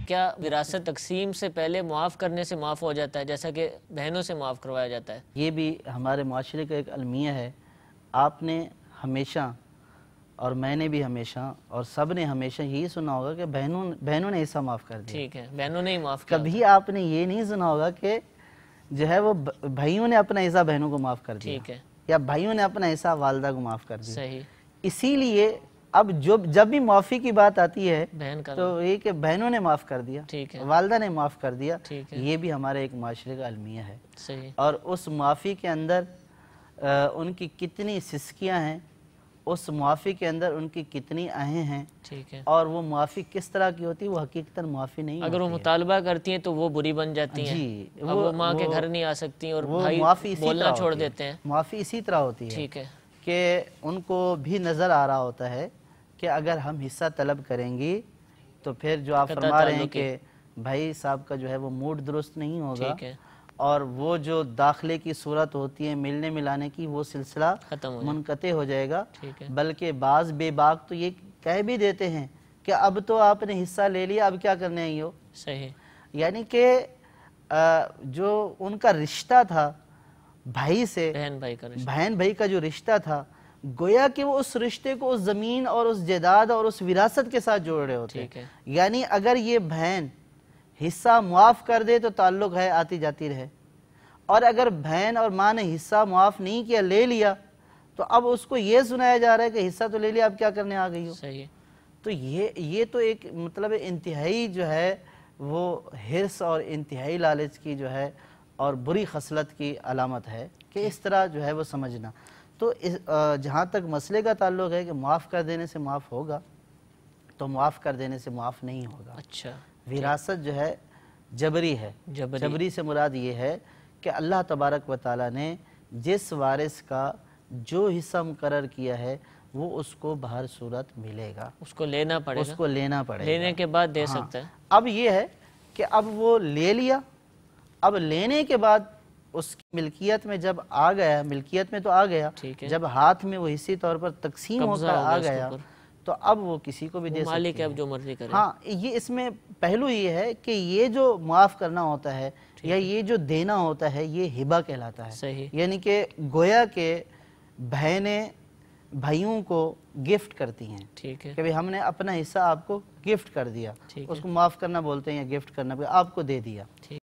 کیا وراثت تقسیم سے پہلے معاف کرنے سے معاف ہو جاتا ہے جیسا کہ بہنوں سے معاف کروایا جاتا ہے؟ یہ بھی ہمارے معاشرے کا ایک المیہ ہے۔ آپ نے ہمیشہ اور میں نے بھی ہمیشہ اور سب نے ہمیشہ یہی سنا ہوگا کہ بہنوں نے حصہ معاف کر دیا۔ ٹھیک ہے، بہنوں نے ہی معاف کیا۔ کبھی آپ نے یہ نہیں سنا ہوگا کہ جو ہے وہ بھائیوں نے اپنا حصہ بہنوں کو معاف کر دیا، ٹھیک ہے، یا بھائیوں نے اپنا حصہ والدہ کو معاف کر دیا۔ صحیح۔ اسی لیے اب جب بھی معافی کی بات آتی ہے بہن کا تو یہ کہ بہنوں نے معاف کر دیا، ٹھیک ہے، والدہ نے معاف کر دیا، ٹھیک ہے، یہ بھی ہمارے ایک معاشرے کا المیہ ہے۔ صحیح۔ اور اس معافی کے اندر ان کی کتنی سسکیاں ہیں، اس معافی کے اندر ان کی کتنی آہیں ہیں، ٹھیک ہے۔ اور وہ معافی کس طرح کی ہوتی ہے، وہ حقیقتاً معافی نہیں ہوتی اگر وہ مطالبہ کرتی ہیں تو وہ بری بن جاتی ہیں، جی، اب وہ ماں کے گھر نہیں آ سکتی اور بھائی بولنا چھوڑ دیتے ہیں۔ معافی اسی طرح ہوتی ہے ٹھیک ہے، کہ ان کو بھی نظر آ رہا ہوتا ہے کہ اگر ہم حصہ طلب کریں گی تو پھر جو آپ فرما رہے ہیں کہ بھائی صاحب کا جو ہے وہ موڈ درست نہیں ہوگا، ٹھیک ہے، اور وہ جو داخلے کی صورت ہوتی ہے ملنے ملانے کی، وہ سلسلہ منقطع ہو جائے گا۔ ٹھیک ہے، بلکہ بعض بے باک تو یہ کہہ بھی دیتے ہیں کہ اب تو آپ نے حصہ لے لیا، اب کیا کرنے آئی ہو۔ صحیح۔ یعنی کہ جو ان کا رشتہ تھا بھائی سے، بہن بھائی کا جو رشتہ تھا، گویا کہ وہ اس رشتے کو اس زمین اور اس جائیداد اور اس وراثت کے ساتھ جوڑ رہے ہوتے ہیں۔ یعنی اگر یہ بہن حصہ معاف کر دے تو تعلق ہے، آتی جاتی رہے، اور اگر بہن اور ماں نے حصہ معاف نہیں کیا، لے لیا، تو اب اس کو یہ سنایا جا رہا ہے کہ حصہ تو لے لیا، اب کیا کرنے آ گئی ہو۔ صحیح۔ تو یہ تو ایک مطلب انتہائی جو ہے وہ حرص اور انتہائی لالچ کی جو ہے اور بری خصلت کی علامت ہے کہ اس طرح جو ہے وہ سمجھنا۔ تو جہاں تک مسئلے کا تعلق ہے کہ معاف کر دینے سے معاف ہوگا، تو معاف کر دینے سے معاف نہیں ہوگا۔ اچھا۔ وراثت جو ہے جبری ہے۔ جبری سے مراد یہ ہے کہ اللہ تبارک و تعالیٰ نے جس وارث کا جو حصہ مقرر کیا ہے وہ اس کو بہر صورت ملے گا، اس کو لینا پڑے گا، اس کو لینا پڑے گا، لینے کے بعد دے سکتا ہے۔ اب یہ ہے کہ اب وہ لے لیا، اب لینے کے بعد اس کی ملکیت میں جب آ گیا، ملکیت میں تو آ گیا، جب ہاتھ میں وہ حصی طور پر تقسیم ہو کر آ گیا تو اب وہ کسی کو بھی دے سکتے ہیں، مالک اب جو مرضی کرے۔ ہاں، یہ اس میں پہلو یہ ہے کہ یہ جو معاف کرنا ہوتا ہے یا یہ جو دینا ہوتا ہے یہ ہبہ کہلاتا ہے۔ صحیح۔ یعنی کہ گویا کہ بہنیں بھائیوں کو گفٹ کرتی ہیں، ٹھیک ہے، کہ ہم نے اپنا حصہ آپ کو گفٹ کر دیا، اس کو معاف کرنا بولتے ہیں یا گفٹ کرنا، آپ کو دے دیا۔